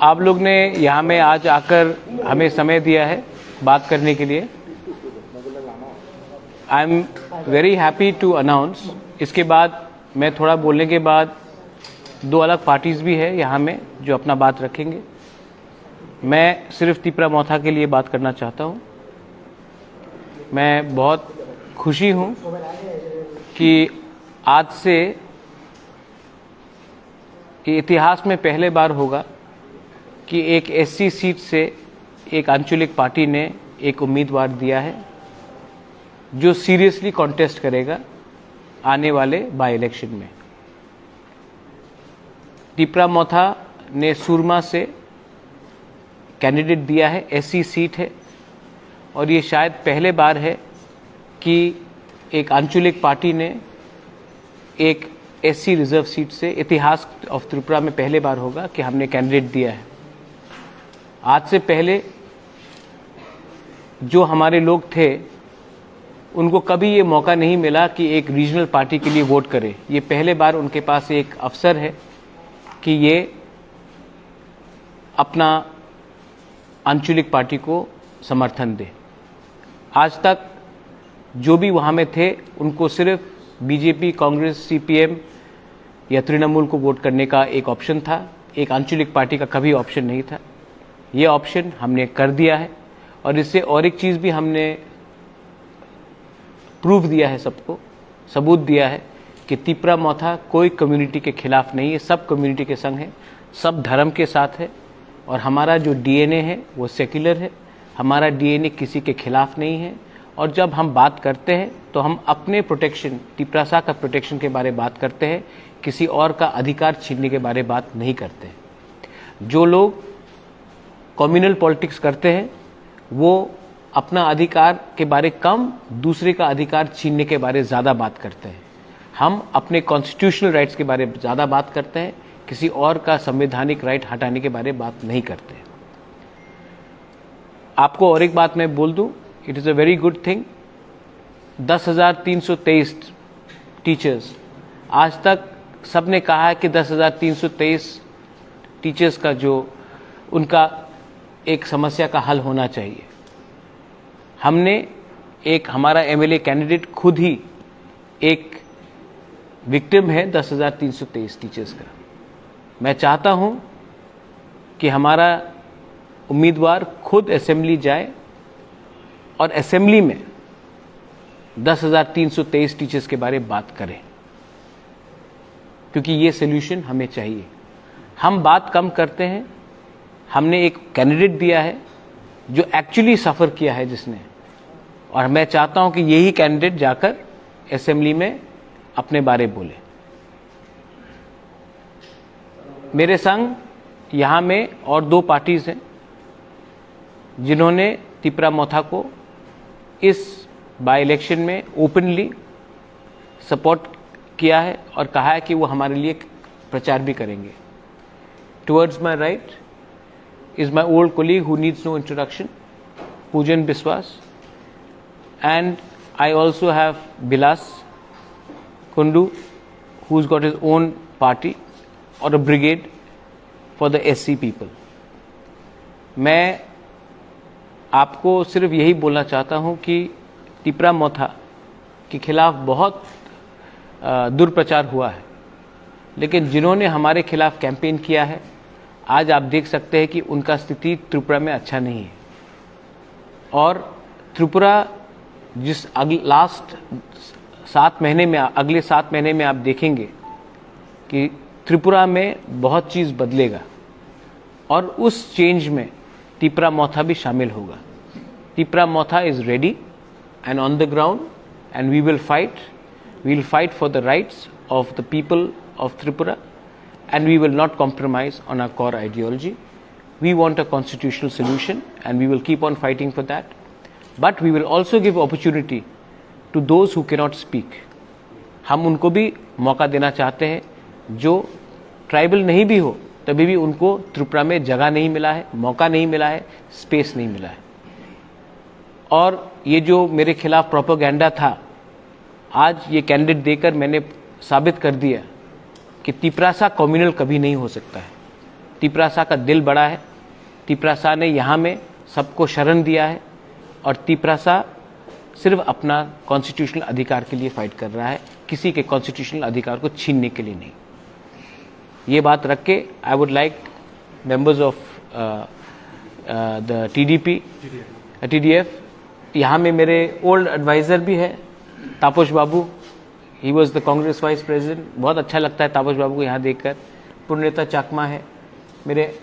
आप लोग ने यहाँ में आज आकर हमें समय दिया है बात करने के लिए। I am very happy to announce, इसके बाद मैं थोड़ा बोलने के बाद दो अलग पार्टीज़ भी है यहाँ में जो अपना बात रखेंगे। मैं सिर्फ तिपरा मोथा के लिए बात करना चाहता हूँ। मैं बहुत खुशी हूँ कि आज से इतिहास में पहले बार होगा कि एक एससी सीट से एक आंचलिक पार्टी ने एक उम्मीदवार दिया है जो सीरियसली कॉन्टेस्ट करेगा आने वाले बाय इलेक्शन में। तिपरा मोथा ने सुरमा से कैंडिडेट दिया है, एससी सीट है, और ये शायद पहले बार है कि एक आंचलिक पार्टी ने एक एससी रिजर्व सीट से, इतिहास ऑफ त्रिपुरा में पहले बार होगा कि हमने कैंडिडेट दिया है। आज से पहले जो हमारे लोग थे उनको कभी ये मौका नहीं मिला कि एक रीजनल पार्टी के लिए वोट करें। ये पहले बार उनके पास एक अवसर है कि ये अपना आंचलिक पार्टी को समर्थन दे। आज तक जो भी वहाँ में थे उनको सिर्फ बीजेपी, कांग्रेस, सीपीएम या तृणमूल को वोट करने का एक ऑप्शन था, एक आंचलिक पार्टी का कभी ऑप्शन नहीं था। ये ऑप्शन हमने कर दिया है और इससे और एक चीज़ भी हमने प्रूफ दिया है, सबको सबूत दिया है कि तिपरा मोथा कोई कम्युनिटी के खिलाफ नहीं है, सब कम्युनिटी के संग है, सब धर्म के साथ है। और हमारा जो डीएनए है वो सेक्युलर है, हमारा डीएनए किसी के खिलाफ नहीं है। और जब हम बात करते हैं तो हम अपने प्रोटेक्शन, तिपरासा का प्रोटेक्शन के बारे में बात करते हैं, किसी और का अधिकार छीनने के बारे में बात नहीं करते हैं। जो लोग कम्युनल पॉलिटिक्स करते हैं वो अपना अधिकार के बारे कम, दूसरे का अधिकार छीनने के बारे ज़्यादा बात करते हैं। हम अपने कॉन्स्टिट्यूशनल राइट्स के बारे में ज़्यादा बात करते हैं, किसी और का संवैधानिक राइट हटाने के बारे में बात नहीं करते। आपको और एक बात मैं बोल दूं, it is a very good thing, 10,323 teachers, आज तक सबने कहा है कि 10,323 टीचर्स का जो उनका एक समस्या का हल होना चाहिए। हमने एक, हमारा एमएलए कैंडिडेट खुद ही एक विक्टिम है 10,323 टीचर्स का। मैं चाहता हूं कि हमारा उम्मीदवार खुद असेंबली जाए और असेंबली में 10,323 टीचर्स के बारे में बात करें, क्योंकि ये सोल्यूशन हमें चाहिए। हम बात कम करते हैं। हमने एक कैंडिडेट दिया है जो एक्चुअली सफ़र किया है जिसने, और मैं चाहता हूं कि यही कैंडिडेट जाकर असेंबली में अपने बारे बोले। मेरे संग यहाँ में और दो पार्टीज़ हैं जिन्होंने तिपरा मोथा को इस बाय इलेक्शन में ओपनली सपोर्ट किया है और कहा है कि वो हमारे लिए प्रचार भी करेंगे। Towards my right is my old colleague who needs no introduction, Pujan Biswas, and I also have Bilas Kundu, who's got his own party or a brigade for the SC people. मैं आपको सिर्फ यही बोलना चाहता हूँ कि तिपरा मोथा के खिलाफ बहुत दुर्प्रचार हुआ है, लेकिन जिन्होंने हमारे खिलाफ कैंपेन किया है, आज आप देख सकते हैं कि उनका स्थिति त्रिपुरा में अच्छा नहीं है। और त्रिपुरा जिस लास्ट 7 महीने में, अगले 7 महीने में आप देखेंगे कि त्रिपुरा में बहुत चीज़ बदलेगा और उस चेंज में तिपरा मोथा भी शामिल होगा। Tipra Motha is ready and on the ground and we will fight for the rights of the people of Tripura. And we will not compromise on our core ideology. We want a constitutional solution and we will keep on fighting for that. But we will also give opportunity to those who cannot speak. हम उनको भी मौका देना चाहते हैं जो tribal नहीं भी हो, तभी भी उनको त्रिपुरा में जगह नहीं मिला है, मौका नहीं मिला है, स्पेस नहीं मिला है। और ये जो मेरे खिलाफ प्रोपेगेंडा था, आज ये कैंडिडेट देकर मैंने साबित कर दिया कि तिपरासा कम्युनल कभी नहीं हो सकता है। तिपरासा का दिल बड़ा है, तिपरासा ने यहाँ में सबको शरण दिया है और तिपरासा सिर्फ अपना कॉन्स्टिट्यूशनल अधिकार के लिए फाइट कर रहा है, किसी के कॉन्स्टिट्यूशनल अधिकार को छीनने के लिए नहीं। ये बात रख के I would like members of the TDF, यहाँ में मेरे ओल्ड एडवाइज़र भी है Tapas babu, he was the Congress vice president. बहुत अच्छा लगता है तापस बाबू को यहाँ देखकर। पुण्यता चाकमा है मेरे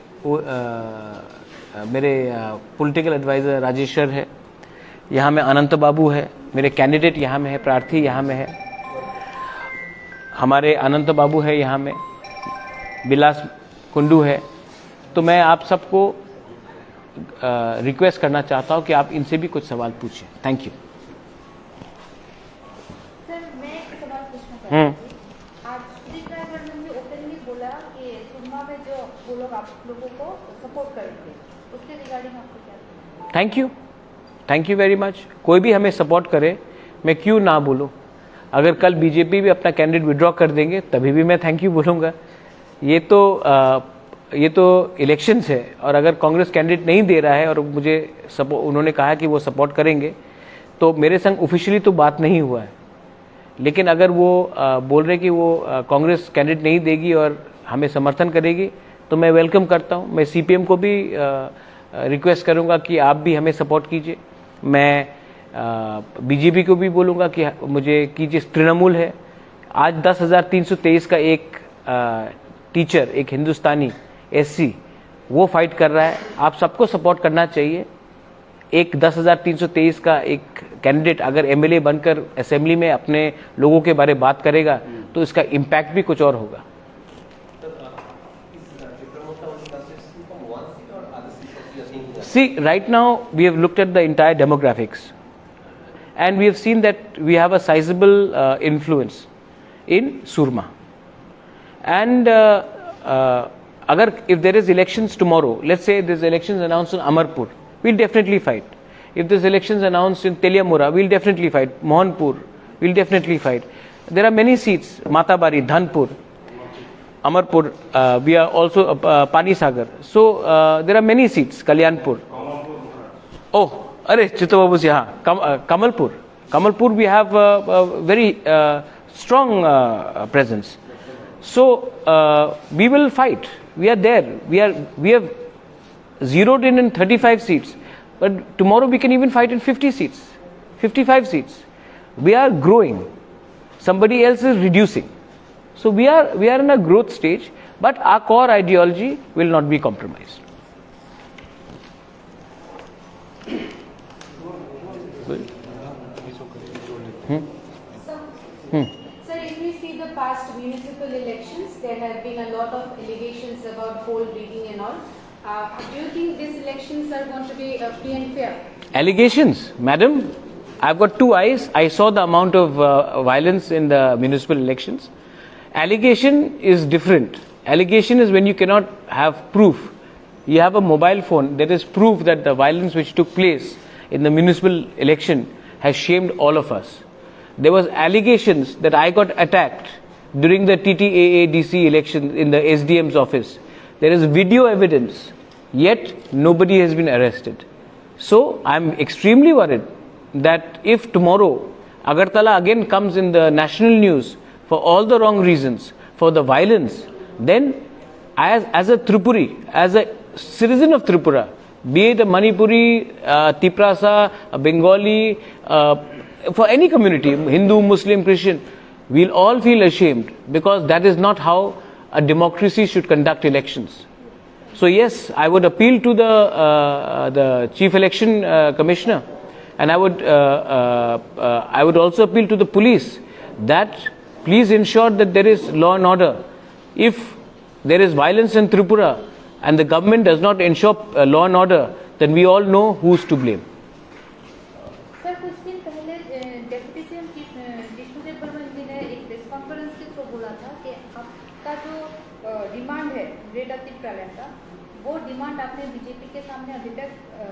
पॉलिटिकल एडवाइज़र। राजेश्वर है यहाँ में, अनंत बाबू है मेरे कैंडिडेट यहाँ में है, प्रार्थी यहाँ में है, हमारे अनंत बाबू है यहाँ में, बिलास कुंडू है। तो मैं आप सबको रिक्वेस्ट करना चाहता हूँ कि आप इनसे भी कुछ सवाल पूछें। Thank you. सर मैं एक सवाल पूछना चाहती हूँ। आज त्रिपुरा गवर्नमेंट ने ओपनली बोला कि सुरमा में जो वो लोग आप लोगों को सपोर्ट करेंगे, उसके रिगार्डिंग आपको क्या? Thank you very much. कोई भी हमें सपोर्ट करे, मैं क्यों ना बोलूँ। अगर कल बीजेपी भी अपना कैंडिडेट विड्रॉ कर देंगे तभी भी मैं थैंक यू बोलूँगा। ये तो इलेक्शंस है, और अगर कांग्रेस कैंडिडेट नहीं दे रहा है और मुझे उन्होंने कहा कि वो सपोर्ट करेंगे, तो मेरे संग ऑफिशियली तो बात नहीं हुआ है। लेकिन अगर वो बोल रहे कि वो कांग्रेस कैंडिडेट नहीं देगी और हमें समर्थन करेगी, तो मैं वेलकम करता हूँ। मैं CPM को भी रिक्वेस्ट करूँगा कि आप भी हमें सपोर्ट कीजिए। मैं BJP को भी बोलूँगा कि मुझे कीजिए। तृणमूल है, आज 10,323 का एक टीचर, एक हिंदुस्तानी SC, वो फाइट कर रहा है। आप सबको सपोर्ट करना चाहिए। एक 10,323 का एक कैंडिडेट अगर MLA बनकर असेंबली में अपने लोगों के बारे में बात करेगा तो इसका इम्पैक्ट भी कुछ और होगा। See, right now we have looked at the entire demographics and we have seen that we have a sizable influence in Surma. And if there is elections tomorrow, let's say there's elections announced in Amarpur, we'll definitely fight. If there's elections announced in Teliamura, we'll definitely fight. Mohanpur, we'll definitely fight. There are many seats, Matabari, Dhanpur, Amarpur, we are also Pani Sagar. So there are many seats, Kalyanpur. Oh, Chittababu's yahan, Kamalpur. Kamalpur we have a very strong presence. So we will fight. We are there. We have zeroed in 35 seats. But tomorrow we can even fight in 50 seats, 55 seats. We are growing. Somebody else is reducing. So we are in a growth stage, but our core ideology will not be compromised. Sir, if we see the past municipal elections, there have been a lot of allegations about poll rigging and all. Do you think these elections are going to be free and fair? Allegations, madam, I've got two eyes. I saw the amount of violence in the municipal elections. Allegation is different. Allegation is when you cannot have proof. You have a mobile phone, there is proof that the violence which took place in the municipal election has shamed all of us. There was allegations that I got attacked during the TTAA-DC election in the SDM's office. There is video evidence, yet nobody has been arrested. So I'm extremely worried that if tomorrow Agartala again comes in the national news for all the wrong reasons, for the violence, then as a Tripuri, as a citizen of Tripura, be it a Manipuri, Tiprasa, a Bengali, for any community, Hindu, Muslim, Christian, we'll all feel ashamed, because that is not how a democracy should conduct elections. So yes, I would appeal to the Chief Election Commissioner, and I would also appeal to the police that please ensure that there is law and order. If there is violence in Tripura and the government does not ensure law and order, then we all know who's to blame. Sir कुछ दिन पहले deputy CM Vishnudeo Burman जी ने एक press conference के through बोला था कि आपका जो डिमांड है ग्रेटर त्रिपुरा लैंड का, वो डिमांड आपने बीजेपी के सामने अभी तक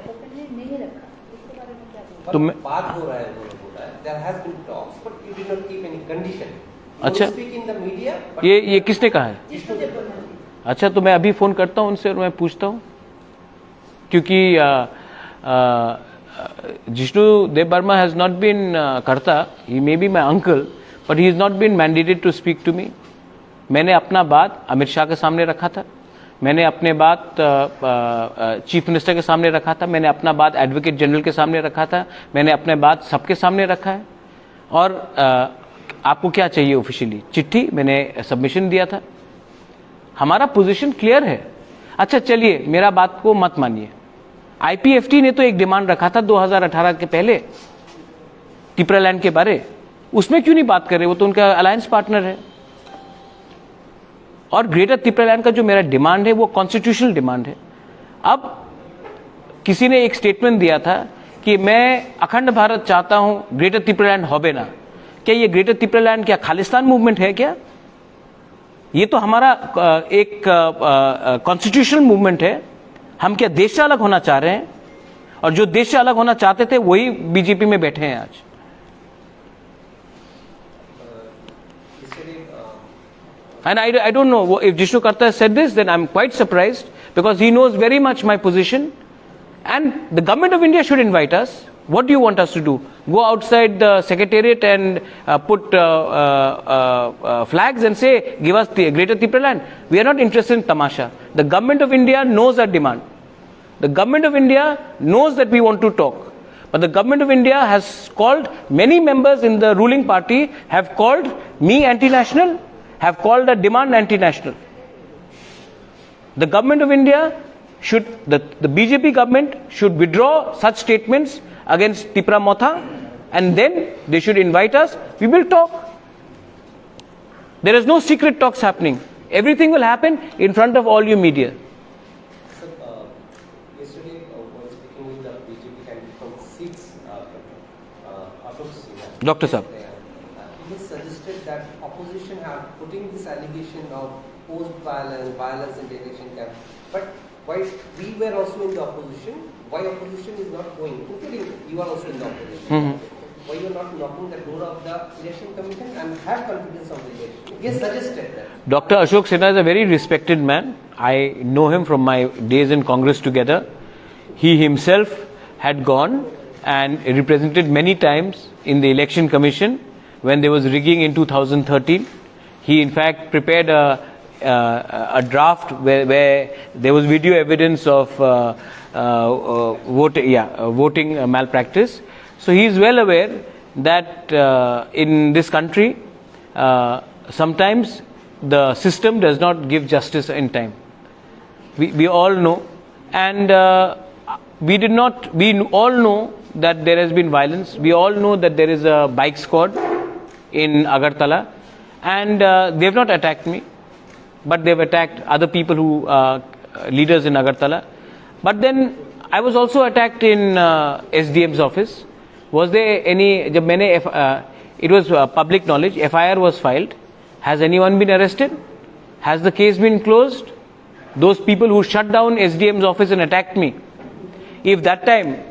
ओपनली नहीं रखा। इसके बारे में क्या बोलते हैं? बात हो रहा है, बोल रहा है, there has been talks, but you did not keep any condition. अच्छा, speak in the media, but ये किसने कहा है? जिष्णुदेव बर्मन जी। अच्छा, तो मैं अभी फ़ोन करता हूँ उनसे और मैं पूछता हूँ, क्योंकि Jishnu Dev Varma has not been करता, he may be my uncle, but he is not been mandated to speak to me. मैंने अपना बात अमित शाह के सामने रखा था, मैंने अपने बात चीफ मिनिस्टर के सामने रखा था, मैंने अपना बात एडवोकेट जनरल के सामने रखा था, मैंने अपने बात सबके सामने रखा है। और आपको क्या चाहिए ऑफिशियली? चिट्ठी मैंने सबमिशन दिया था, हमारा पोजीशन क्लियर है। अच्छा चलिए, मेरा बात को मत मानिए, आईपीएफटी ने तो एक डिमांड रखा था 2018 के पहले टिपरालैंड के बारे, उसमें क्यों नहीं बात कर रहे? वो तो उनका अलायंस पार्टनर है। और ग्रेटर टिपरालैंड का जो मेरा डिमांड है वो कॉन्स्टिट्यूशनल डिमांड है। अब किसी ने एक स्टेटमेंट दिया था कि मैं अखंड भारत चाहता हूं, ग्रेटर टिपरालैंड होबे ना। क्या ये ग्रेटर टिपरालैंड क्या खालिस्तान मूवमेंट है क्या? ये तो हमारा एक कॉन्स्टिट्यूशनल मूवमेंट है। हम क्या देश से अलग होना चाह रहे हैं? और जो देश से अलग होना चाहते थे वही बीजेपी में बैठे हैं आज। And I don't know if Jishnu Karta said this, then I'm quite surprised, because he knows very much my position. And the government of India should invite us. What do you want us to do? Go outside the secretariat and put flags and say, give us the greater Tipraland? We are not interested in tamasha. The government of India knows our demand. The government of India knows that we want to talk. But the government of India has called, many members in the ruling party have called me anti-national, have called a demand anti-national. The government of India should, the BJP government should withdraw such statements against Tipra Motha, and then they should invite us. We will talk. There is no secret talks happening. Everything will happen in front of all you media. Sir, yesterday while speaking with the BJP candidate from 6, Ashok Sinha, Dr. Saab. he has suggested that opposition have putting this allegation of violence in the election camp. But why we were also in the opposition, why opposition is not going, including you are also in the opposition. Why you are not knocking the door of the election commission and have confidence of the election? He has suggested that. Dr. Ashok Sinha is a very respected man. I know him from my days in Congress together. He himself had gone and represented many times in the election commission when there was rigging in 2013. He in fact prepared a draft where there was video evidence of voting malpractice. So he is well aware that in this country sometimes the system does not give justice in time. We all know, and we all know that there has been violence. We all know that there is a bike squad in Agartala, and they have not attacked me, but they have attacked other people who leaders in Agartala. But then I was also attacked in SDM's office. Was there any? जब मैंने it was public knowledge. FIR was filed. Has anyone been arrested? Has the case been closed? Those people who shut down SDM's office and attacked me, if that time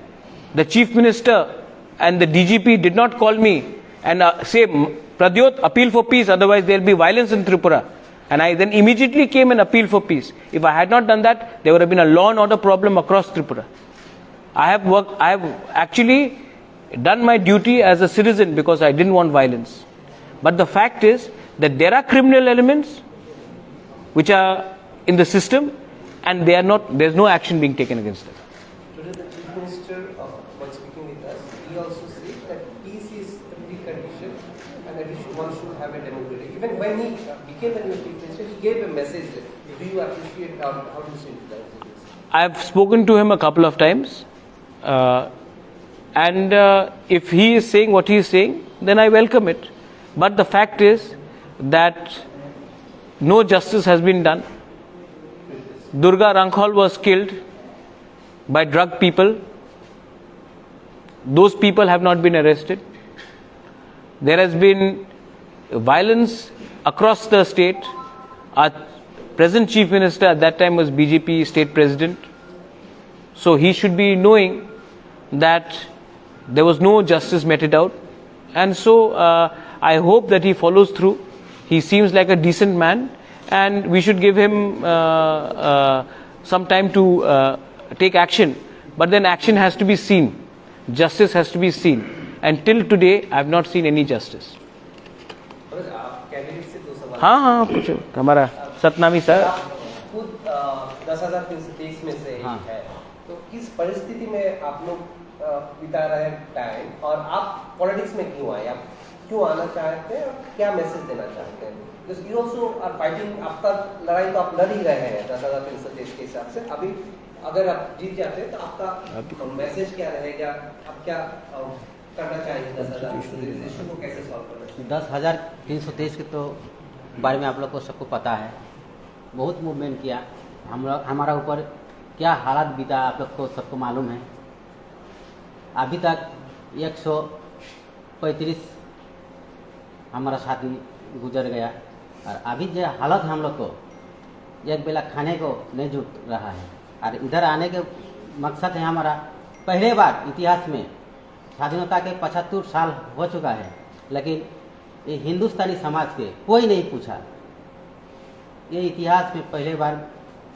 the chief minister and the DGP did not call me and say, Pradyot, appeal for peace, otherwise there will be violence in Tripura, and I then immediately came and appealed for peace. If I had not done that, there would have been a law and order problem across Tripura. I have actually done my duty as a citizen because I didn't want violence. But the fact is that there are criminal elements which are in the system, and they are not. There is no action being taken against them. Today the Chief Minister, while speaking with us, he also said that peace is the precondition and that one should have a democracy. Even when he became the new Chief Minister, he gave a message. Do you appreciate how do you see that? I have spoken to him a couple of times, and if he is saying what he is saying, then I welcome it. But the fact is that no justice has been done. Durga Rankhol was killed by drug people. Those people have not been arrested. There has been violence across the state. Our present chief minister at that time was BJP state president. So he should be knowing that there was no justice meted out. And so I hope that he follows through He seems like a decent man, and we should give him some time to take action. But then action has to be seen, justice has to be seen, and till today I have not seen any justice. आप candidate से 2 सवाल। हाँ पूछो, हमारा Satnami sir. आप खुद 10,323 में से हाँ। एक है, तो किस परिस्थिति में आप लोग बिता रहे हैं टाइम, और आप पॉलिटिक्स में क्यों आए, आप क्यों आना चाहते हैं और क्या मैसेज देना चाहते हैं? Because you also are fighting, आपका लड़ाई तो आप लड़ ही रहे हैं 10,323 के हिसाब से। अभी अगर आप जीत जाते हैं तो आपका मैसेज क्या रहेगा, आप क्या करना चाहेंगे 10,323 इशू को कैसे सॉल्व करना? 10,323 के तो बारे में आप लोग को सबको पता है, बहुत मूवमेंट किया, हमारा ऊपर क्या हालात बीता आप लोग को सबको मालूम है। अभी तक 135 हमारा साथी गुजर गया, और अभी जो हालत है हम लोग को एक बेला खाने को नहीं जुट रहा है। और इधर आने के मकसद है हमारा, पहले बार इतिहास में स्वाधीनता के 75 साल हो चुका है, लेकिन ये हिंदुस्तानी समाज के कोई नहीं पूछा। ये इतिहास में पहले बार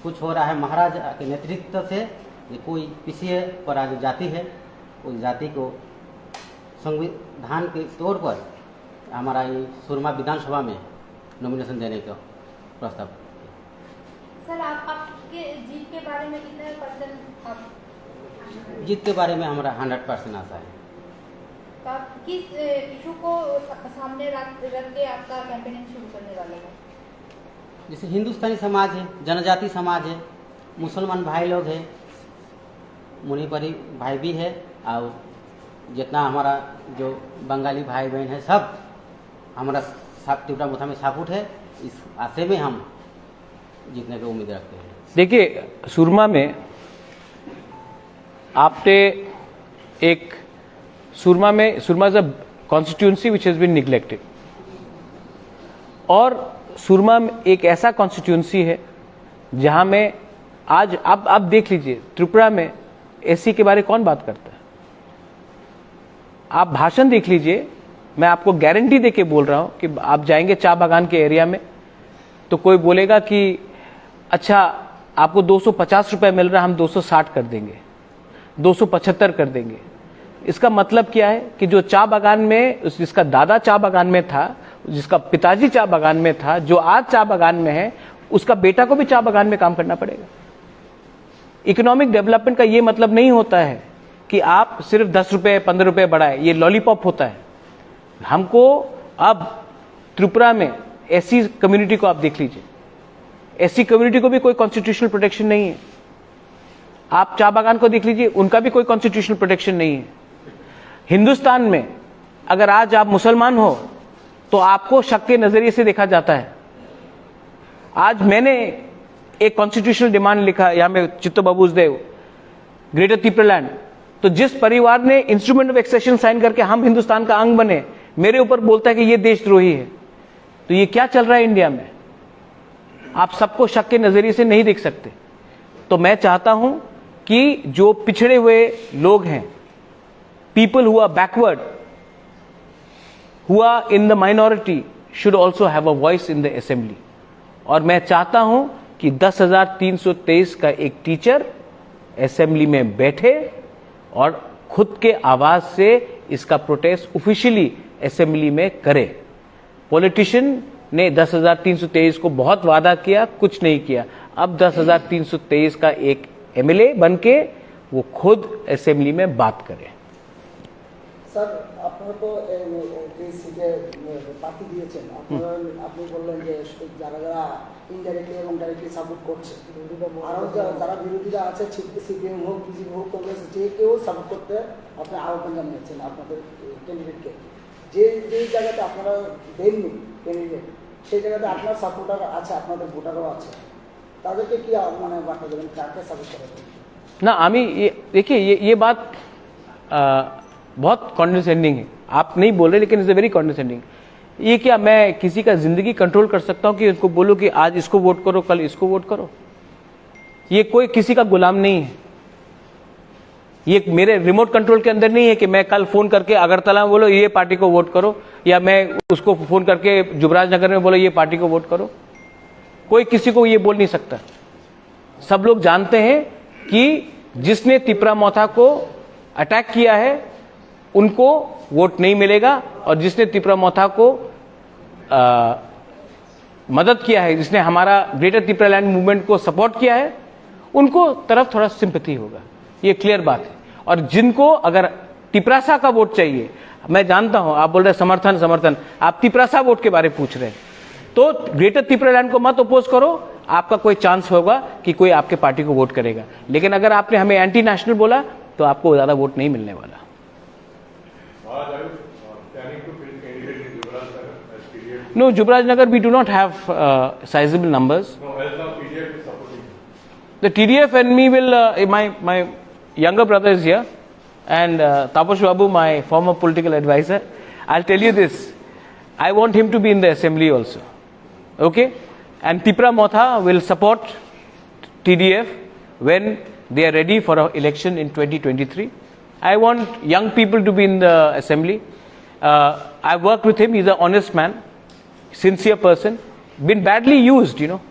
कुछ हो रहा है महाराजा के नेतृत्व से। ये कोई पीछे पर जो जाति है, उस जाति को संविधान के तौर पर हमारा ये सुरमा विधानसभा में नॉमिनेशन देने का प्रस्ताव। सर आपके जीत के बारे में कितने % आप? जीत के बारे में हमारा 100% आशा है। तो आप किस इशू को सामने रख के आपका कैंपेनिंग शुरू करने वाले हैं? जैसे हिंदुस्तानी समाज है, जनजाति समाज है, मुसलमान भाई लोग हैं, मुनिपरी भाई भी है, और जितना हमारा जो बंगाली भाई बहन है, सब हमारा त्रिपुरा मोथा में सपोर्ट है। इस आशे में हम जीतने की उम्मीद रखते हैं। देखिए, सुरमा में आपने एक Surma is a constituency which has been neglected, और सुरमा में एक ऐसा कॉन्स्टिट्यूंसी है जहां में आज आप देख लीजिए, त्रिपुरा में एससी के बारे कौन बात करता है? आप भाषण देख लीजिए, मैं आपको गारंटी देके बोल रहा हूं कि आप जाएंगे चा बागान के एरिया में तो कोई बोलेगा कि अच्छा आपको 250 रुपए मिल रहा है, हम 260 कर देंगे, 275 कर देंगे। इसका मतलब क्या है कि जो चा बागान में, जिसका दादा चा बागान में था, जिसका पिताजी चा बागान में था, जो आज चा बागान में है, उसका बेटा को भी चा बागान में काम करना पड़ेगा। इकोनॉमिक डेवलपमेंट का ये मतलब नहीं होता है कि आप सिर्फ 10 रुपए 15 रुपए बढ़ाए, ये लॉलीपॉप होता है। हमको अब त्रिपुरा में एससी कम्युनिटी को आप देख लीजिए, एससी कम्युनिटी को भी कोई कॉन्स्टिट्यूशनल प्रोटेक्शन नहीं है। आप चा बागान को देख लीजिए, उनका भी कोई कॉन्स्टिट्यूशनल प्रोटेक्शन नहीं है। हिंदुस्तान में अगर आज आप मुसलमान हो तो आपको शक के नजरिए से देखा जाता है। आज मैंने एक कॉन्स्टिट्यूशनल डिमांड लिखा यहां में चित्तो बाबूसदेव, ग्रेटर त्रिपुरालैंड, तो जिस परिवार ने इंस्ट्रूमेंट ऑफ एक्सेशन साइन करके हम हिंदुस्तान का अंग बने, मेरे ऊपर बोलता है कि ये देशद्रोही है, तो ये क्या चल रहा है इंडिया में? आप सबको शक के नजरिए से नहीं देख सकते। तो मैं चाहता हूं कि जो पिछड़े हुए लोग हैं, people who are backward, who are in the minority, should also have a voice in the assembly. और मैं चाहता हूं कि 10,323 का एक टीचर असेंबली में बैठे और खुद के आवाज से इसका प्रोटेस्ट ऑफिशियली असेंबली में करे। पॉलिटिशियन ने 10,323 को बहुत वादा किया, कुछ नहीं किया। अब 10,323 का एक एमएलए बनके वो खुद असेंबली में बात करे। স্যার আপনারা তো এই সিটে প্রার্থী দিয়েছেন, আপনি বললেন যে যারা যারা ইনডাইরেক্টলি এবং ডাইরেক্টলি সাপোর্ট করছে, আরও যারা বিরোধীরা আছে সিপিএম হোক বিজেপি হোক কংগ্রেস, যে কেউ সাপোর্ট করতে আপনি আহ্বান জানিয়েছেন আপনাদের ক্যান্ডিডেটকে। যে যেই জায়গাতে আপনারা দেননি ক্যান্ডিডেট, সেই জায়গাতে আপনার সাপোর্টার আছে, আপনাদের ভোটারও আছে, তাদেরকে কি মানে বার্তা দেবেন, কাকে সাপোর্ট করেন? ना आमी देखिए ये बात बहुत कॉन्डिसेंडिंग है। आप नहीं बोल रहे लेकिन इट्स वेरी कॉन्डिसेंडिंग। ये क्या मैं किसी का जिंदगी कंट्रोल कर सकता हूं कि उनको बोलूं कि आज इसको वोट करो, कल इसको वोट करो? ये कोई किसी का गुलाम नहीं है। ये मेरे रिमोट कंट्रोल के अंदर नहीं है कि मैं कल फोन करके अगरतला में बोलो ये पार्टी को वोट करो, या मैं उसको फोन करके युवराज नगर में बोलो ये पार्टी को वोट करो। कोई किसी को ये बोल नहीं सकता। सब लोग जानते हैं कि जिसने तिपरा मोथा को अटैक किया है उनको वोट नहीं मिलेगा, और जिसने तिपरा मोथा को मदद किया है, जिसने हमारा ग्रेटर तिपरा लैंड मूवमेंट को सपोर्ट किया है, उनको तरफ थोड़ा सिंपैथी होगा। ये क्लियर बात है। और जिनको अगर तिपरासा का वोट चाहिए, मैं जानता हूं आप बोल रहे समर्थन समर्थन, आप तिपरासा वोट के बारे में पूछ रहे हैं, तो ग्रेटर तिपरा लैंड को मत अपोज करो, आपका कोई चांस होगा कि कोई आपके पार्टी को वोट करेगा। लेकिन अगर आपने हमें एंटी नेशनल बोला तो आपको ज्यादा वोट नहीं मिलने वाला। No, Yuvraj Nagar, we do not have sizable numbers. No, as now PDF is supporting. The TDF and me will, my younger brother is here, and Taposh Babu, my former political advisor. I'll tell you this, I want him to be in the assembly also. Okay? And Tipra Motha will support TDF when they are ready for an election in 2023. I want young people to be in the assembly. I worked with him, he's an honest man, sincere person, been badly used, you know.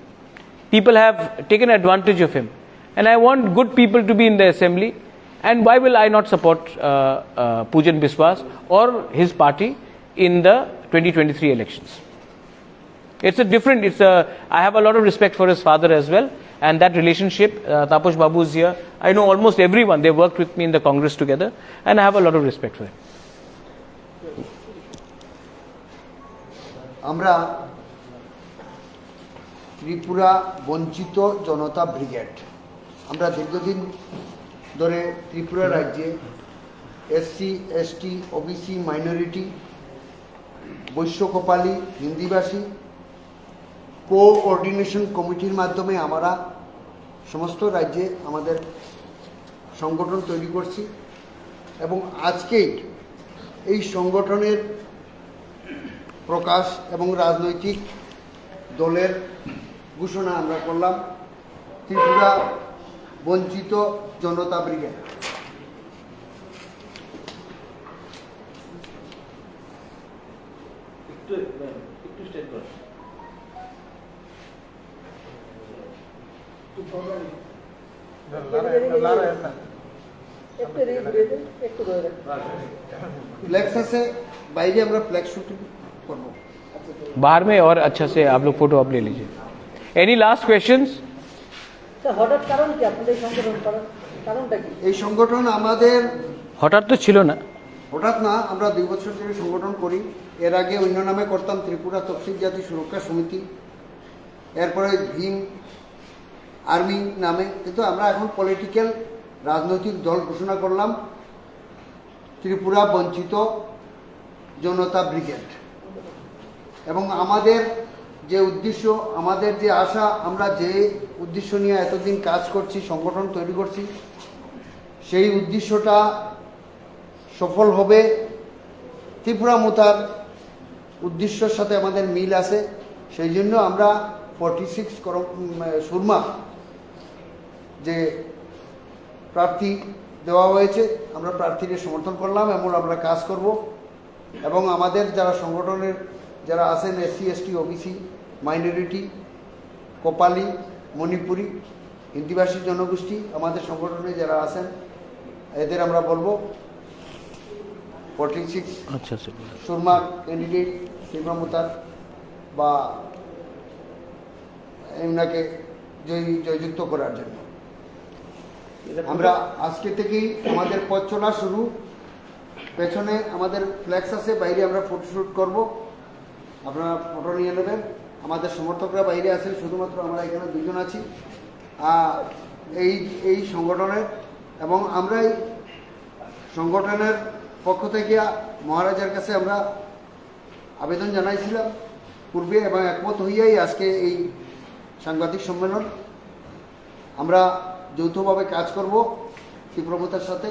People have taken advantage of him. And I want good people to be in the assembly. And why will I not support Pujan Biswas or his party in the 2023 elections? It's a different, I have a lot of respect for his father as well. And that relationship, Taposh Babu is here. I know almost everyone, they worked with me in the Congress together. And I have a lot of respect for him. আমরা ত্রিপুরা বঞ্চিত জনতা brigade, আমরা দীর্ঘদিন ধরে ত্রিপুরা রাজ্যে SC ST OBC minority বৈশ্য Kapali হিন্দিভাষী coordination কমিটির মাধ্যমে আমরা সমস্ত রাজ্যে আমাদের সংগঠন তৈরি করছি এবং আজকেই এই সংগঠনের প্রকাশ এবং রাজনৈতিক দলের ঘোষণা আমরা করলাম, ত্রিপুরা বঞ্চিত জনতা ব্রিগেড। फ्लैक्स আছে বাইরে আমরা फ्लैक्स শুটিং করব बाहर में, और अच्छा से आप लोग फोटो आप ले लीजिए। Any last questions? হঠাৎ কারণ কি আপনাদের সংগঠন করার কারণটা কি? এই সংগঠন আমাদের হঠাৎ তো ছিল না, হঠাৎ না, আমরা 2 বছর ধরে সংগঠন করি। এর আগে অন্য নামে করতাম ত্রিপুরা তফসিল জাতি সুরক্ষা সমিতি, এরপরে ভীম আর্মি নামে, কিন্তু আমরা এখন পলিটিক্যাল রাজনৈতিক দল ঘোষণা করলাম ত্রিপুরা বঞ্চিত জনতা ব্রিগেড। এবং আমাদের যে উদ্দেশ্য, আমাদের যে আশা, আমরা যে উদ্দেশ্য নিয়ে এতদিন কাজ করছি, সংগঠন তৈরি করছি, সেই উদ্দেশ্যটা সফল হবে। ত্রিপুরা মোথার উদ্দেশ্যের সাথে আমাদের মিল আছে, সেই জন্য আমরা 46 সুরমা যে প্রার্থী দেওয়া হয়েছে, আমরা প্রার্থীদের সমর্থন করলাম এবং আমরা কাজ করব। এবং আমাদের যারা সংগঠনের যারা আছেন এসসি এসটি ওবিসি মাইনরিটি কোপালি মণিপুরি হিন্দিভাষী জনগোষ্ঠী, আমাদের সংগঠনে যারা আছেন এদের আমরা বলবো 46 अच्छा से সুরমা ক্যান্ডিডেট ত্রিপুরা মোথার বা এমনাকে জয়যুক্ত করার জন্য আমরা আজকে থেকেই আমাদের পথ চলা শুরু। পেছনে আমাদের ফ্ল্যাক্স আছে, বাইরে আমরা ফটোশ্যুট করব, আপনারা ফটো নিয়ে নেবেন। আমাদের সমর্থকরা বাইরে আছেন, শুধুমাত্র আমরা এখানে 2 জন আছি এই সংগঠনের। এবং আমরা এই সংগঠনের পক্ষ থেকে মহারাজার কাছে আমরা আবেদন জানাইছিলাম পূর্বে এবং একমত হইয়াই আজকে এই সাংবাদিক সম্মেলন। আমরা যৌথভাবে কাজ করব ত্রিপুরা মোথার সাথে।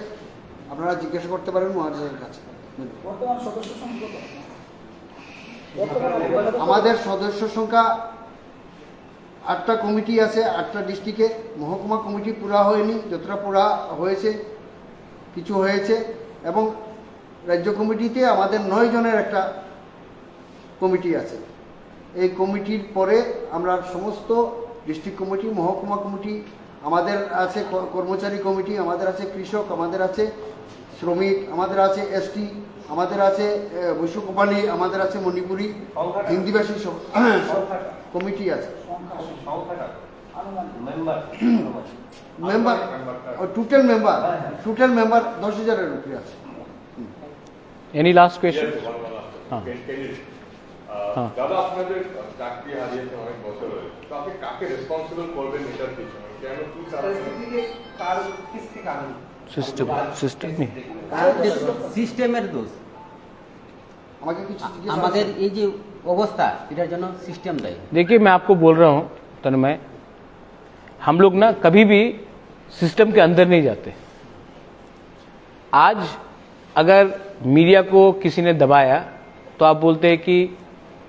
আপনারা জিজ্ঞাসা করতে পারেন মহারাজার কাছে। বর্তমান সদস্য সংখ্যা আমাদের সদস্য সংখ্যা 8টা কমিটি আছে, 8টা ডিস্ট্রিক্টে। মহকুমা কমিটি পুরা হয়নি, যতটা পুরা হয়েছে কিছু হয়েছে এবং রাজ্য কমিটিতে আমাদের 9 জনের একটা কমিটি আছে। এই কমিটির পরে আমরা সমস্ত ডিস্ট্রিক্ট কমিটি, মহকুমা কমিটি, আমাদের আছে কর্মচারী কমিটি, আমাদের আছে কৃষক, আমাদের আছে শ্রমিক, আমাদের আছে এসটি, আমাদের আছে বৈশ্য কোপালি, আমাদের আছে মণিপুরি, হিন্দিভাষী সব কমিটি আছে। মেম্বার টোটাল মেম্বার 10,000-এর উপরে আছে। Any last question? Yes, one last हाँ। question. हाँ। দাদা আপনাদের চাকরি হারিয়েছে অনেক বছর হয়ে, তো আপনি কাকে রেসপন্সিবল করবেন এটার পিছনে? কেন কি কারণে? स्पेसिफिकली कार किसके कारण सिस्टम नहीं সিস্টেমের দোষ। আমাকে কিছু জিজ্ঞেস আমাদের এই যে অবস্থা এটার জন্য সিস্টেম দায়ী। देखिए मैं आपको बोल रहा हूं तन्मय, हम लोग ना कभी भी सिस्टम के अंदर नहीं जाते। आज अगर मीडिया को किसी ने दबाया तो आप बोलते हैं कि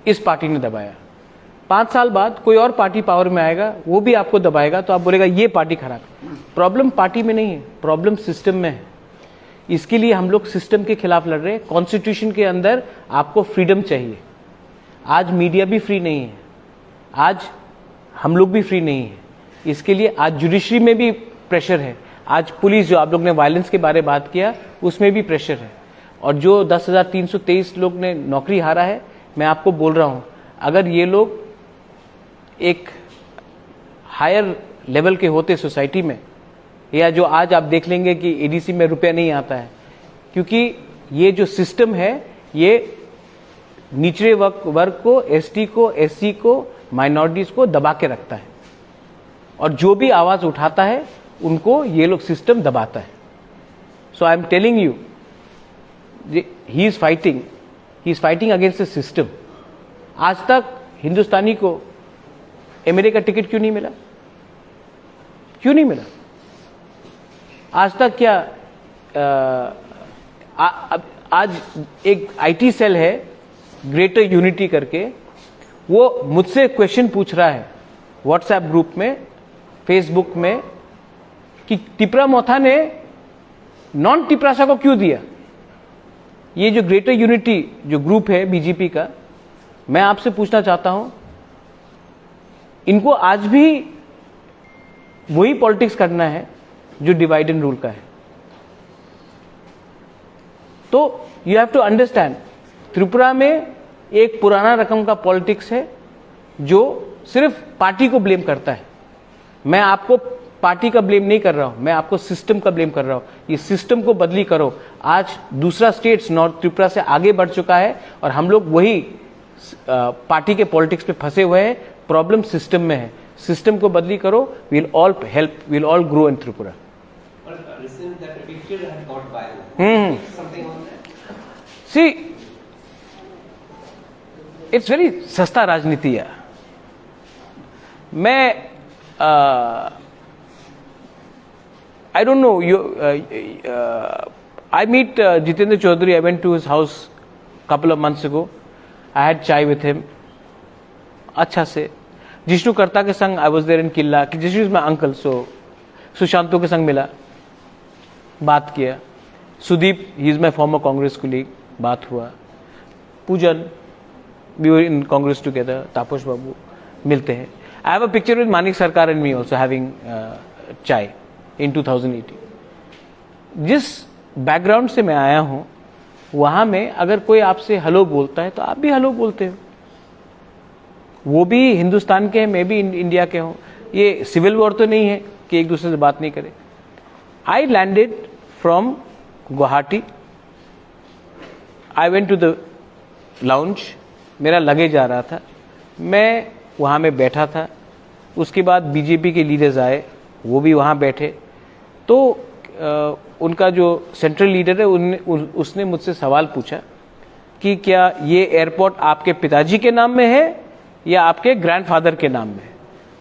इस पार्टी ने दबाया। 5 साल बाद कोई और पार्टी पावर में आएगा, वो भी आपको दबाएगा, तो आप बोलेगा ये पार्टी खराब। प्रॉब्लम पार्टी में नहीं है, प्रॉब्लम सिस्टम में है। इसके लिए हम लोग सिस्टम के खिलाफ लड़ रहे हैं। कॉन्स्टिट्यूशन के अंदर आपको फ्रीडम चाहिए। आज मीडिया भी फ्री नहीं है, आज हम लोग भी फ्री नहीं है। इसके लिए आज जुडिशरी में भी प्रेशर है। आज पुलिस, जो आप लोग ने वायलेंस के बारे में बात किया, उसमें भी प्रेशर है। और जो 10,323 लोग ने नौकरी हारा है, मैं आपको बोल रहा हूं, अगर ये लोग एक हायर लेवल के होते सोसाइटी में, या जो आज आप देख लेंगे कि एडीसी में रुपया नहीं आता है, क्योंकि ये जो सिस्टम है ये निचले वर्ग को, एसटी को, एससी को, माइनॉरिटीज को दबा के रखता है, और जो भी आवाज उठाता है उनको ये लोग सिस्टम दबाता है। So I am telling you, he is fighting against the system. आज तक हिंदुस्तानी को एमएलए का टिकट क्यों नहीं मिला? क्यों नहीं मिला आज तक? क्या आज एक आईटी सेल है ग्रेटर यूनिटी करके, वो मुझसे क्वेश्चन पूछ रहा है व्हाट्सएप ग्रुप में, फेसबुक में, कि टिपरा मोथा ने नॉन टिपरासा को क्यों दिया? ये जो ग्रेटर यूनिटी जो ग्रुप है बीजेपी का, मैं आपसे पूछना चाहता हूं, इनको आज भी वही पॉलिटिक्स करना है जो डिवाइड एंड रूल का है। तो you have to understand, Tripura में एक पुराना रकम का पॉलिटिक्स है जो सिर्फ पार्टी को ब्लेम करता है। मैं आपको पार्टी का ब्लेम नहीं कर रहा हूं, मैं आपको सिस्टम का ब्लेम कर रहा हूं। ये सिस्टम को बदली करो। आज दूसरा स्टेट्स नॉर्थ त्रिपुरा से आगे बढ़ चुका है और हम लोग वही पार्टी के पॉलिटिक्स पे फंसे हुए हैं। प्रॉब्लम सिस्टम में है, सिस्टम को बदली करो, will all help, will all grow in Tripura. Listen, that picture had got viral. Something on that? See, it's very सस्ता राजनीति है। मैं I don't know, I meet Jitendra Chaudhary. I went to his house couple of months ago. I had chai with him. अच्छा से जिष्णु कर्ता के संग I was there in किला, कि Jishnu is my uncle, so Sushanto के संग मिला, बात किया। Sudeep, he is my former Congress colleague, बात हुआ। पूजन, we were in Congress together, तापस बाबू, मिलते हैं। I have a picture with Manik Sarkar and me also having chai in 2018। जिस बैकग्राउंड से मैं आया हूं, वहां में अगर कोई आपसे हेलो बोलता है तो आप भी हेलो बोलते हो। वो भी हिंदुस्तान के हैं, मैं भी इंडिया के हूं। ये सिविल वॉर तो नहीं है कि एक दूसरे से बात नहीं करे। I landed from Guwahati, I went to the lounge, मेरा लगेज आ रहा था, मैं वहाँ में बैठा था। उसके बाद बीजेपी के लीडर्स आए, वो भी वहाँ बैठे। तो उनका जो सेंट्रल लीडर है उसने मुझसे सवाल पूछा कि क्या ये एयरपोर्ट आपके पिताजी के नाम में है या आपके ग्रैंडफादर के नाम में है?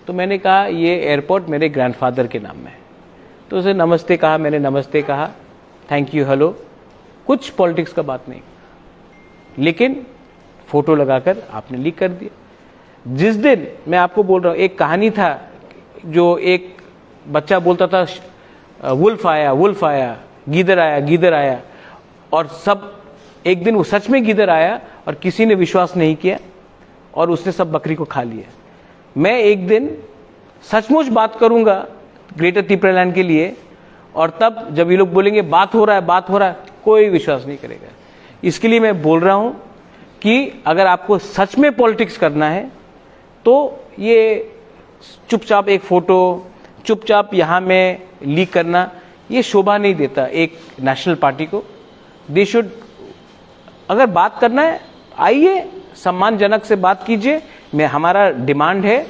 तो मैंने कहा ये एयरपोर्ट मेरे ग्रैंडफादर के नाम में है। तो उसे नमस्ते कहा, मैंने नमस्ते कहा, थैंक यू, हेलो, कुछ पॉलिटिक्स का बात नहीं, लेकिन फोटो लगाकर आपने लीक कर दिया। जिस दिन, मैं आपको बोल रहा हूं, एक कहानी था जो एक बच्चा बोलता था वुल्फ आया, वुल्फ आया, गीदड़ आया, और सब एक दिन वो सच में गीदड़ आया और किसी ने विश्वास नहीं किया और उसने सब बकरी को खा लिया। मैं एक दिन सचमुच बात करूंगा ग्रेटर तिपरालैंड के लिए, और तब जब ये लोग बोलेंगे बात हो रहा है, कोई विश्वास नहीं करेगा। इसके लिए मैं बोल रहा हूं कि अगर आपको सच में पॉलिटिक्स करना है तो ये चुपचाप एक फोटो चुपचाप यहां में लीक करना, ये शोभा नहीं देता एक नेशनल पार्टी को। दे शुड, अगर बात करना है आइए सम्मानजनक से बात कीजिए। मैं, हमारा डिमांड है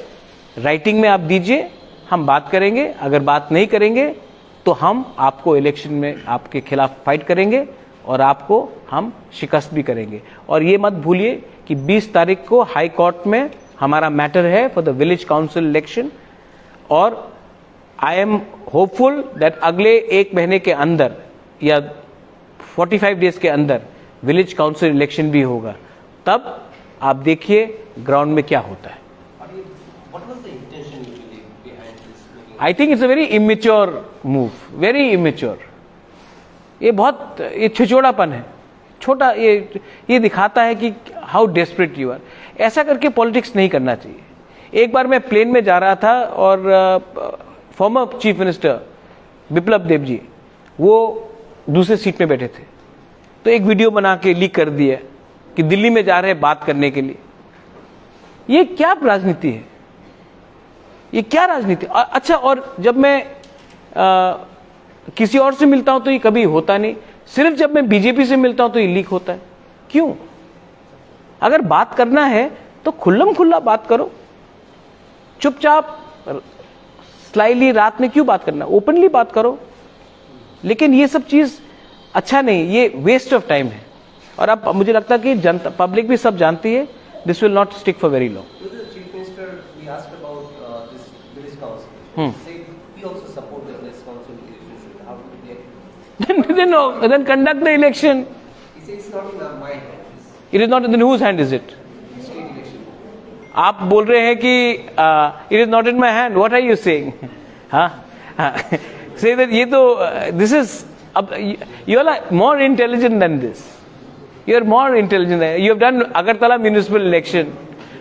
राइटिंग में आप दीजिए, हम बात करेंगे। अगर बात नहीं करेंगे तो हम आपको इलेक्शन में आपके खिलाफ फाइट करेंगे और आपको हम शिकस्त भी करेंगे। और ये मत भूलिए कि 20 तारीख को हाई कोर्ट में हमारा मैटर है for the village council election, और आई एम होपफुल दैट अगले 1 महीने के अंदर या 45 डेज के अंदर विलेज काउंसिल इलेक्शन भी होगा। तब आप देखिए ग्राउंड में क्या होता है। What was the intention usually behind this meeting? I think it's a very immature move, very immature. ये बहुत, ये छिचोड़ापन है, छोटा, ये दिखाता है कि हाउ डेस्परेट यू आर। ऐसा करके पॉलिटिक्स नहीं करना चाहिए। एक बार मैं प्लेन में जा रहा था और फॉर्मर चीफ मिनिस्टर बिप्लब देब जी वो दूसरे सीट में बैठे थे, तो एक वीडियो बना के लीक कर दिया कि दिल्ली में जा रहे हैं बात करने के लिए। ये क्या राजनीति है, ये क्या राजनीति? अच्छा, और जब मैं किसी और से मिलता हूं तो ये कभी होता नहीं, सिर्फ जब मैं बीजेपी से मिलता हूं तो ये लीक होता है। क्यों? अगर बात करना है तो खुल्लम खुल्ला बात करो, चुपचाप स्लाइली रात में क्यों बात करना, ओपनली बात करो। लेकिन ये सब चीज अच्छा नहीं, ये वेस्ट ऑफ टाइम है। और अब मुझे लगता है कि जनता, पब्लिक भी सब जानती है, this will not stick for very long. To the Chief Minister, we asked about this village council. He said we also support the village council relationship. How do you react? then conduct the election. He said it's not in our mind. It's It is not in whose hand is it? state election. आप बोल रहे हैं कि it is not in my hand, what are you saying? Say that ये तो this is, अब you are more intelligent than this, you are more intelligent. You have done Agartala municipal election,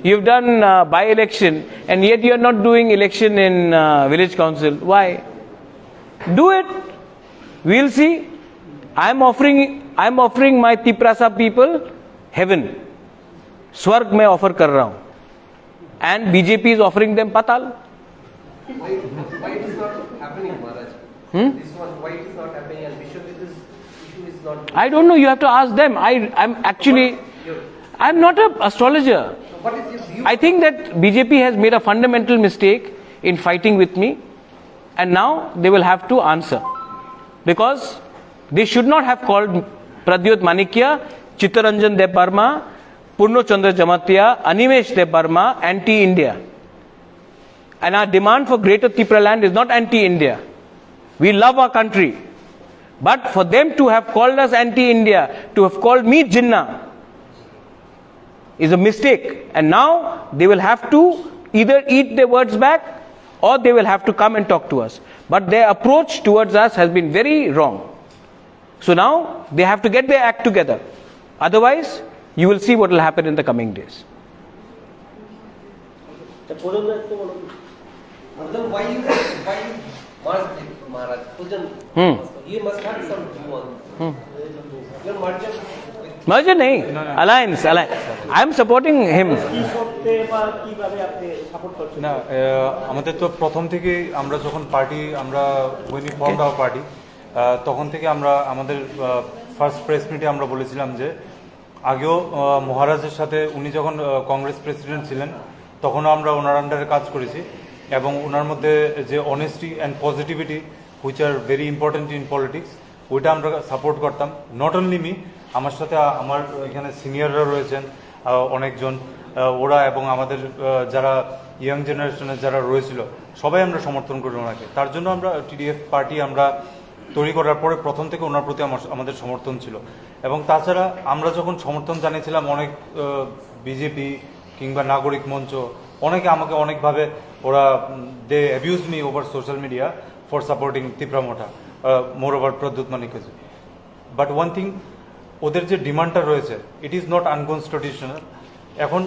you have done by election, and yet you are not doing election in village council. Why? Do it, we will see. I am offering my Tiprasa people heaven, स्वर्ग में offer कर रहा हूं, and BJP is offering them patal. Why it is not happening, Maharaj? This one, why it is not happening, and Bishop, this issue is not. I don't know, you have to ask them. I'm not an astrologer. So what is your view? I think that BJP has made a fundamental mistake in fighting with me, and now they will have to answer, because they should not have called Pradyot Manikya, Chittaranjan Debarma, Purno Chandra Jamatia, Animesh Debarma anti-India. And our demand for Greater Tipraland is not anti-India. We love our country. But for them to have called us anti-India, to have called me Jinnah, is a mistake. And now they will have to either eat their words back or they will have to come and talk to us. But their approach towards us has been very wrong. So now they have to get their act together. Otherwise, you will see what will happen in the coming days. Then why you merged it, Maharaj? Pujan, you must have some view on your merger. Merger nahi, alliance. I am supporting him. না আমাদের তো প্রথম থেকে আমরা যখন party আমরা when we formed our party তখন থেকে আমরা আমাদের ফার্স্ট প্রেস মিটে আমরা বলেছিলাম যে আগেও মহারাজের সাথে উনি যখন কংগ্রেস প্রেসিডেন্ট ছিলেন তখনও আমরা ওনার আন্ডারে কাজ করেছি এবং ওনার মধ্যে যে honesty and positivity which are very important in politics ওইটা আমরা সাপোর্ট করতাম। নট অনলি মি, আমার সাথে আমার এখানে সিনিয়ররা রয়েছেন অনেকজন, ওরা এবং আমাদের যারা ইয়াং জেনারেশনের যারা রয়েছিল সবাই আমরা সমর্থন করি ওনাকে। তার জন্য আমরা টিডিএফ পার্টি আমরা তৈরি করার পরে প্রথম থেকে ওনার প্রতি আমাদের সমর্থন ছিল। এবং তাছাড়া আমরা যখন সমর্থন জানিয়েছিলাম অনেক বিজেপি কিংবা নাগরিক মঞ্চ অনেকে আমাকে অনেকভাবে ওরা they abuse me over social media for supporting Tipra Motha. Moreover Pradyot Manikji. But one thing, ওদের যে ডিমান্ডটা রয়েছে ইট ইজ নট আনকনস্টিটিউশনাল। এখন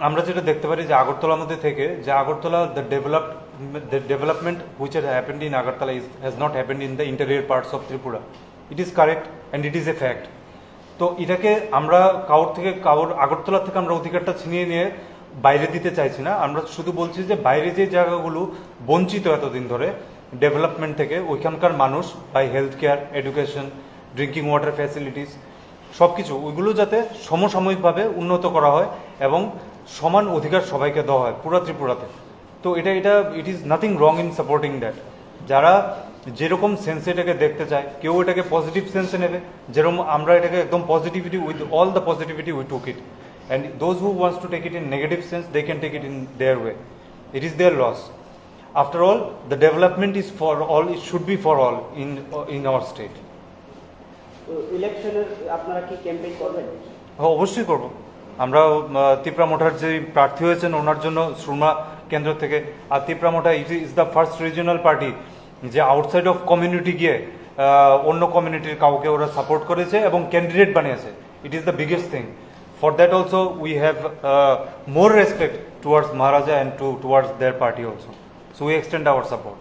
আমরা যেটা দেখতে পারি যে আগরতলার মধ্যে থেকে যে Agartala the development which has happened in Agartala has not happened in the interior parts of Tripura. It is correct and it is a fact. তো এটাকে আমরা কারোর আগরতলা থেকে আমরা অধিকারটা ছিনিয়ে নিয়ে বাইরে দিতে চাইছি না। আমরা শুধু বলছি যে বাইরে যে জায়গাগুলো বঞ্চিত এতদিন ধরে ডেভেলপমেন্ট থেকে, ওইখানকার মানুষ by health care, education, drinking water facilities সব কিছু ওইগুলো যাতে সমসাময়িকভাবে উন্নত করা হয় এবং সমান অধিকার সবাইকে দেওয়া হয় পুরো ত্রিপুরাতে। তো এটা it is nothing wrong in supporting that. যারা যেরকম সেন্সে এটাকে দেখতে চায়, কেউ এটাকে পজিটিভ সেন্সে নেবে, যেরকম আমরা এটাকে একদম positivity with all the positivity we took it, and those who wants to take it in negative sense they can take it in their way. It is their loss. After all the development is for all, it should be for all in our state. ইলেকশনের আপনারা কি campaign করবেন? হ্যাঁ, অবশ্যই করব। আমরা তিপ্রা মোঠার যে প্রার্থী হয়েছেন ওনার জন্য সুরমা কেন্দ্র থেকে, আর Tipra Motha is the first regional party যে আউটসাইড অফ কমিউনিটি গিয়ে অন্য কমিউনিটির কাউকে ওরা সাপোর্ট করেছে এবং ক্যান্ডিডেট বানিয়েছে। It is the biggest thing. For that also we have more respect towards Maharaja and towards their party also, so we extend our support.